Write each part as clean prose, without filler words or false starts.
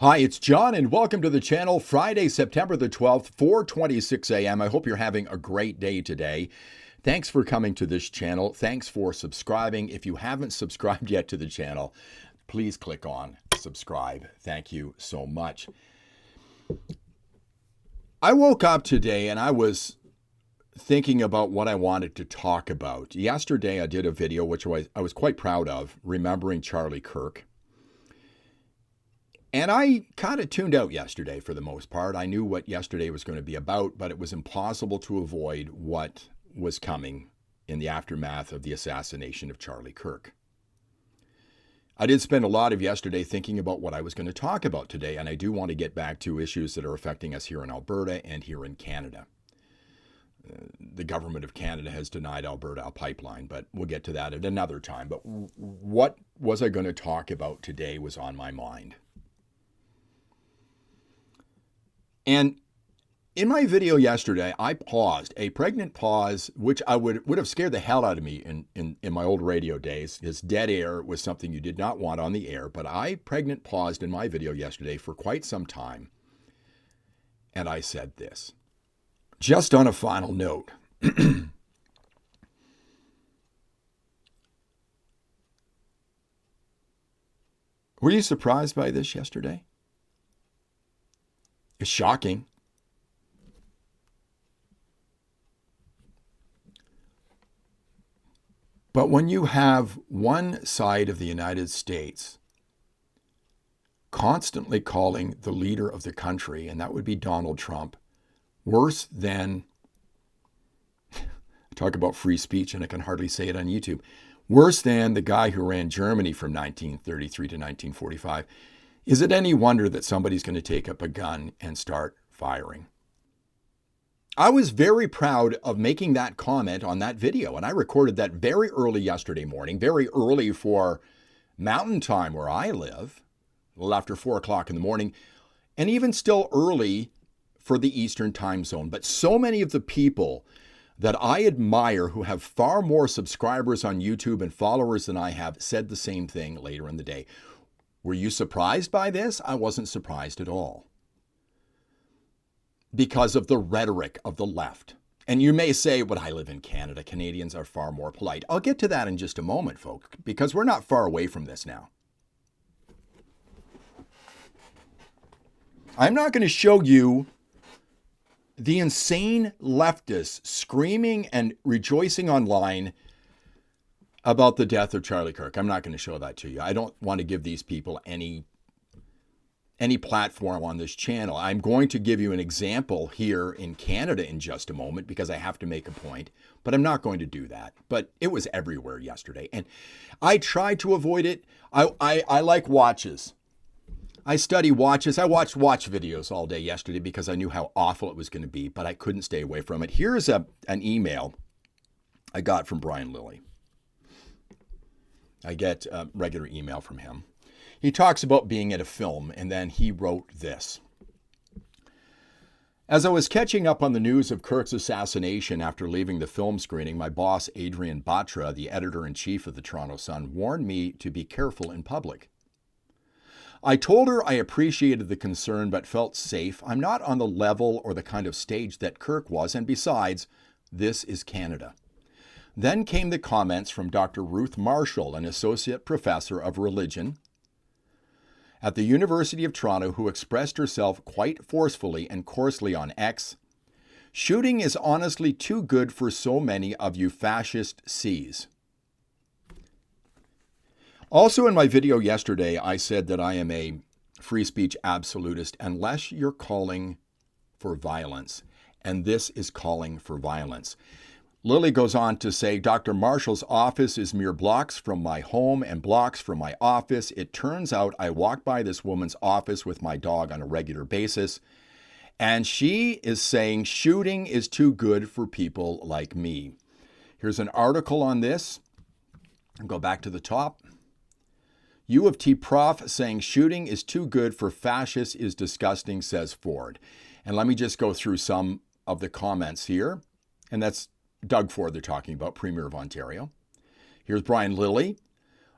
Hi, it's John, and welcome to the channel. Friday, September the 12th, 4:26 a.m. I hope you're having a great day today. Thanks for coming to this channel. Thanks for subscribing. If you haven't subscribed yet to the channel, please click on subscribe. Thank you so much. I woke up today and I was thinking about what I wanted to talk about. Yesterday, I did a video, which I was quite proud of, remembering Charlie Kirk. And I kind of tuned out yesterday for the most part. I knew what yesterday was going to be about, but it was impossible to avoid what was coming in the aftermath of the assassination of Charlie Kirk. I did spend a lot of yesterday thinking about what I was going to talk about today, and I do want to get back to issues that are affecting us here in Alberta and here in Canada. The government of Canada has denied Alberta a pipeline, but we'll get to that at another time. But what was I going to talk about today was on my mind. And in my video yesterday, I paused, a pregnant pause, which I would have scared the hell out of me in my old radio days. Because dead air was something you did not want on the air. But I pregnant paused in my video yesterday for quite some time. And I said this. Just on a final note. Were you surprised by this yesterday? It's shocking. But when you have one side of the United States constantly calling the leader of the country, and that would be Donald Trump, worse than, talk about free speech and I can hardly say it on YouTube, worse than the guy who ran Germany from 1933 to 1945, is it any wonder that somebody's going to take up a gun and start firing? I was very proud of making that comment on that video, and I recorded that very early yesterday morning, very early for Mountain Time where I live, a little after 4 o'clock in the morning, and even still early for the Eastern Time Zone. But so many of the people that I admire who have far more subscribers on YouTube and followers than I have said the same thing later in the day. Were you surprised by this? I wasn't surprised at all. Because of the rhetoric of the left. And you may say, but I live in Canada. Canadians are far more polite. I'll get to that in just a moment, folks, because we're not far away from this now. I'm not going to show you the insane leftists screaming and rejoicing online about the death of Charlie Kirk. I'm not going to show that to you. I don't want to give these people any platform on this channel. I'm going to give you an example here in Canada in just a moment because I have to make a point, but I'm not going to do that. But it was everywhere yesterday, and I tried to avoid it. I like watches. I study watches. I watched watch videos all day yesterday because I knew how awful it was going to be, but I couldn't stay away from it. Here's an email I got from Brian Lilly. I get a regular email from him. He talks about being at a film, and then he wrote this. As I was catching up on the news of Kirk's assassination after leaving the film screening, my boss, Adrian Batra, the editor-in-chief of the Toronto Sun, warned me to be careful in public. I told her I appreciated the concern but felt safe. I'm not on the level or the kind of stage that Kirk was, and besides, this is Canada. Then came the comments from Dr. Ruth Marshall, an associate professor of religion at the University of Toronto, who expressed herself quite forcefully and coarsely on X. Shooting is honestly too good for so many of you fascist Cs. Also in my video yesterday, I said that I am a free speech absolutist unless you're calling for violence, and this is calling for violence. Lilly goes on to say, Dr. Marshall's office is mere blocks from my home and blocks from my office. It turns out I walk by this woman's office with my dog on a regular basis, and she is saying shooting is too good for people like me. Here's an article on this. I'll go back to the top. U of T prof saying shooting is too good for fascists is disgusting, says Ford. And let me just go through some of the comments here. And that's Doug Ford they're talking about, Premier of Ontario. Here's Brian Lilly.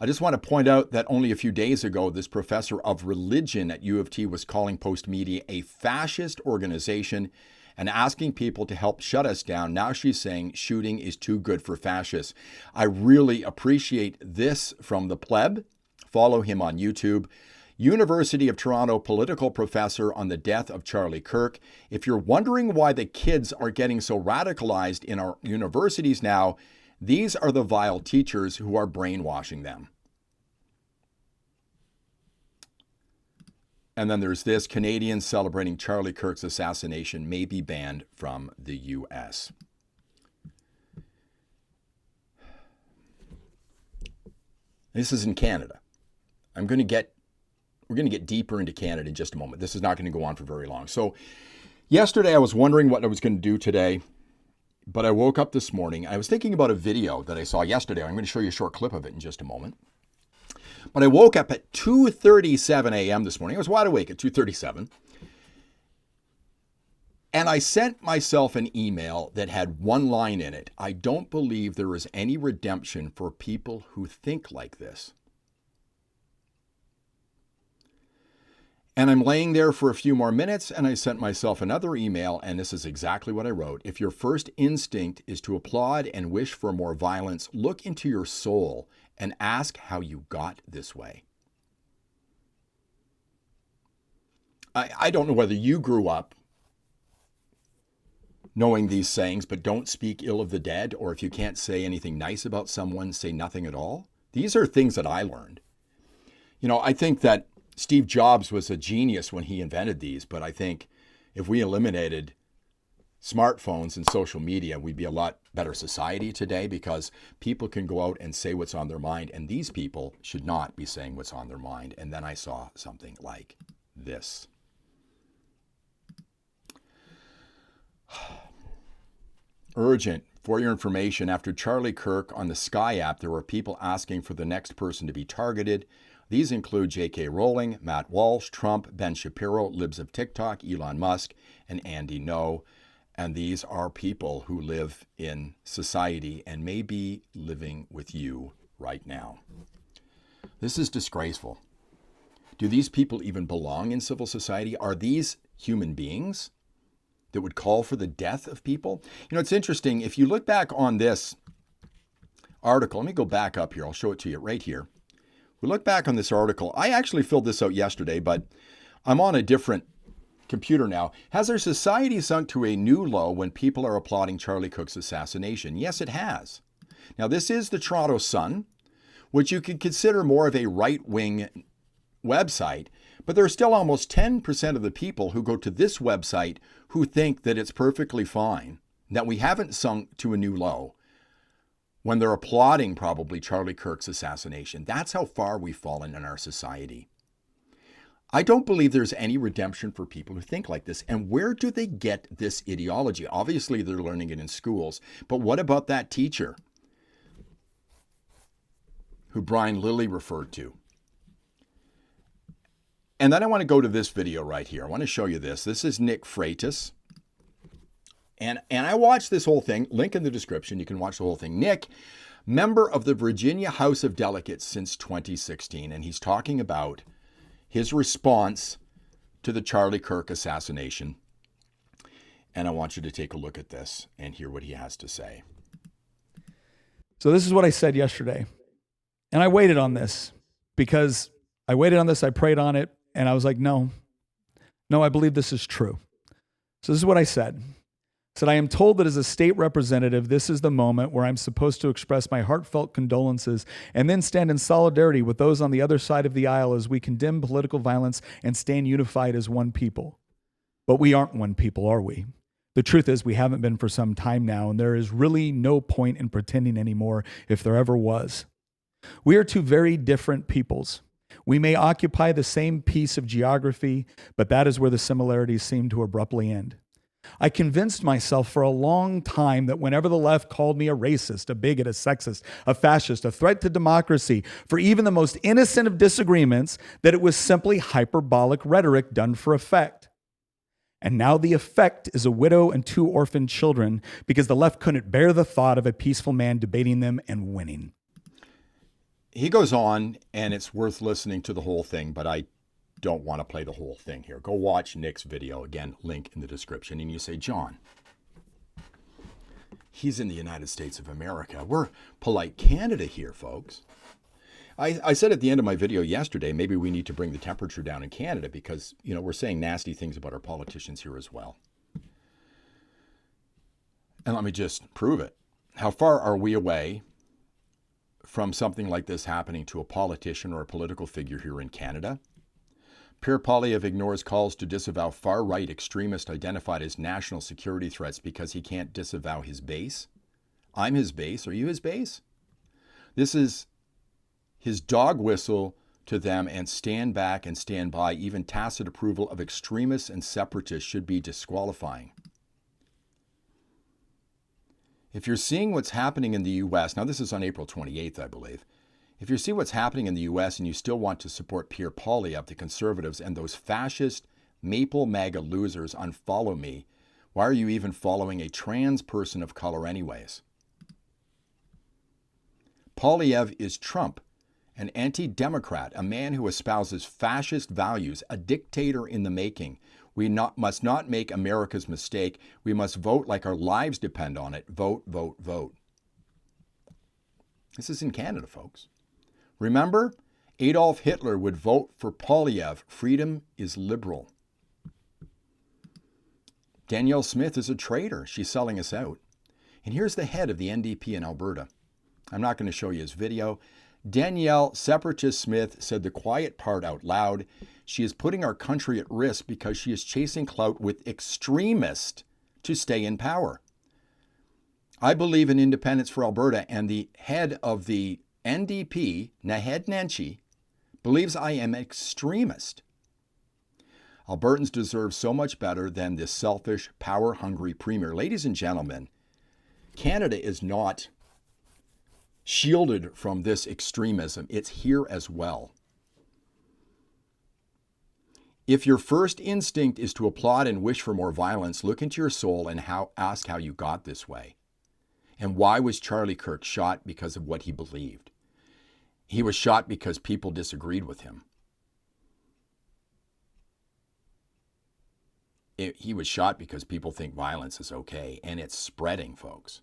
I just want to point out that only a few days ago, this professor of religion at U of T was calling Post Media a fascist organization and asking people to help shut us down. Now she's saying shooting is too good for fascists. I really appreciate this from the pleb. Follow him on YouTube. University of Toronto political professor on the death of Charlie Kirk. If you're wondering why the kids are getting so radicalized in our universities now, these are the vile teachers who are brainwashing them. And then there's this: Canadians celebrating Charlie Kirk's assassination may be banned from the U.S. This is in Canada. We're going to get deeper into Canada in just a moment. This is not going to go on for very long. So yesterday I was wondering what I was going to do today, but I woke up this morning. I was thinking about a video that I saw yesterday. I'm going to show you a short clip of it in just a moment. But I woke up at 2:37 a.m. this morning. I was wide awake at 2:37. And I sent myself an email that had one line in it: I don't believe there is any redemption for people who think like this. And I'm laying there for a few more minutes, and I sent myself another email, and this is exactly what I wrote. If your first instinct is to applaud and wish for more violence, look into your soul and ask how you got this way. I don't know whether you grew up knowing these sayings, but don't speak ill of the dead, or if you can't say anything nice about someone, say nothing at all. These are things that I learned. You know, I think that Steve Jobs was a genius when he invented these, but I think if we eliminated smartphones and social media, we'd be a lot better society today, because people can go out and say what's on their mind, and these people should not be saying what's on their mind. And then I saw something like this. Urgent. For your information, after Charlie Kirk on the Sky app, there were people asking for the next person to be targeted. These include J.K. Rowling, Matt Walsh, Trump, Ben Shapiro, Libs of TikTok, Elon Musk, and Andy Ngo. And these are people who live in society and may be living with you right now. This is disgraceful. Do these people even belong in civil society? Are these human beings that would call for the death of people? You know, it's interesting. If you look back on this article, let me go back up here. I'll show it to you right here. We look back on this article. I actually filled this out yesterday, but I'm on a different computer now. Has our society sunk to a new low when people are applauding Charlie Kirk's assassination? Yes, it has. Now, this is the Toronto Sun, which you could consider more of a right-wing website, but there are still almost 10% of the people who go to this website who think that it's perfectly fine, that we haven't sunk to a new low, when they're applauding probably Charlie Kirk's assassination. That's how far we've fallen in our society. I don't believe there's any redemption for people who think like this. And where do they get this ideology? Obviously, they're learning it in schools. But what about that teacher who Brian Lilly referred to? And then I want to go to this video right here. I want to show you this. This is Nick Freitas. And I watched this whole thing. Link in the description. You can watch the whole thing. Nick, member of the Virginia House of Delegates since 2016. And he's talking about his response to the Charlie Kirk assassination. And I want you to take a look at this and hear what he has to say. So this is what I said yesterday. And I waited on this because I prayed on it, and I was like, no, I believe this is true. So this is what I said. I said, I am told that as a state representative, this is the moment where I'm supposed to express my heartfelt condolences and then stand in solidarity with those on the other side of the aisle as we condemn political violence and stand unified as one people. But we aren't one people, are we? The truth is we haven't been for some time now, and there is really no point in pretending anymore if there ever was. We are two very different peoples. We may occupy the same piece of geography, but that is where the similarities seem to abruptly end. I convinced myself for a long time that whenever the left called me a racist, a bigot, a sexist, a fascist, a threat to democracy, for even the most innocent of disagreements, that it was simply hyperbolic rhetoric done for effect. And now the effect is a widow and 2 orphaned children because the left couldn't bear the thought of a peaceful man debating them and winning. he goes on, and it's worth listening to the whole thing, but I don't want to play the whole thing here. Go watch Nick's video. Again, link in the description. And you say, John, he's in the United States of America. We're polite Canada here, folks. I said at the end of my video yesterday, maybe we need to bring the temperature down in Canada because, you know, we're saying nasty things about our politicians here as well. And let me just prove it. How far are we away from something like this happening to a politician or a political figure here in Canada? Pierre Poilievre ignores calls to disavow far-right extremists identified as national security threats because he can't disavow his base. I'm his base. Are you his base? This is his dog whistle to them, and stand back and stand by. Even tacit approval of extremists and separatists should be disqualifying. If you're seeing what's happening in the U.S., now this is on April 28th, I believe. If you see what's happening in the U.S. and you still want to support Pierre Poilievre, the conservatives, and those fascist maple MAGA losers unfollow me, why are you even following a trans person of color anyways? Poilievre is Trump, an anti-democrat, a man who espouses fascist values, a dictator in the making. We must not make America's mistake. We must vote like our lives depend on it. Vote, vote, vote. This is in Canada, folks. Remember, Adolf Hitler would vote for Poilievre. Freedom is liberal. Danielle Smith is a traitor. She's selling us out. And here's the head of the NDP in Alberta. I'm not going to show you his video. Danielle Separatist Smith said the quiet part out loud. She is putting our country at risk because she is chasing clout with extremists to stay in power. I believe in independence for Alberta, and the head of the NDP, Naheed Nenshi, believes I am an extremist. Albertans deserve so much better than this selfish, power-hungry premier. Ladies and gentlemen, Canada is not shielded from this extremism. It's here as well. If your first instinct is to applaud and wish for more violence, look into your soul and ask how you got this way. And why was Charlie Kirk shot? Because of what he believed. He was shot because people disagreed with him. He was shot because people think violence is okay, and it's spreading, folks.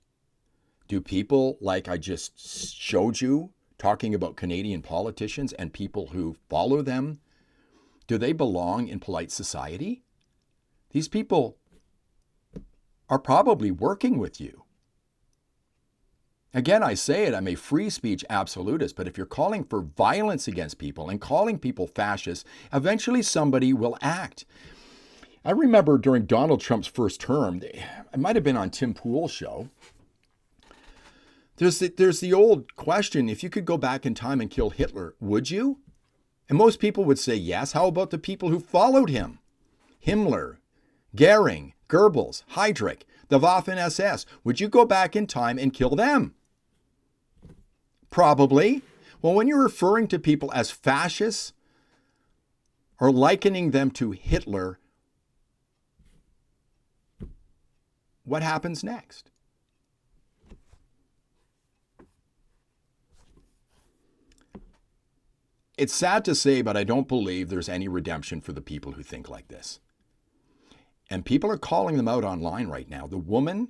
Do people, like I just showed you, talking about Canadian politicians and people who follow them, do they belong in polite society? These people are probably working with you. Again, I say it, I'm a free speech absolutist, but if you're calling for violence against people and calling people fascists, eventually somebody will act. I remember during Donald Trump's first term, it might have been on Tim Pool's show, there's the old question, if you could go back in time and kill Hitler, would you? And most people would say yes. How about the people who followed him? Himmler, Goering, Goebbels, Heydrich, the Waffen-SS. Would you go back in time and kill them? Probably. Well, when you're referring to people as fascists or likening them to Hitler, what happens next? It's sad to say, but I don't believe there's any redemption for the people who think like this. And people are calling them out online right now. The woman,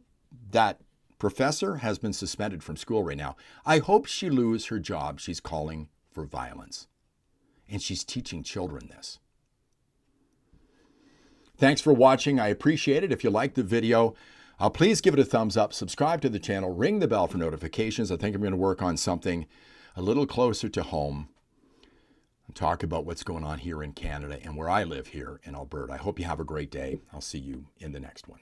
that professor, has been suspended from school right now. I hope she loses her job. She's calling for violence. And she's teaching children this. Thanks for watching. I appreciate it. If you liked the video, please give it a thumbs up. Subscribe to the channel. Ring the bell for notifications. I think I'm going to work on something a little closer to home. Talk about what's going on here in Canada and where I live here in Alberta. I hope you have a great day. I'll see you in the next one.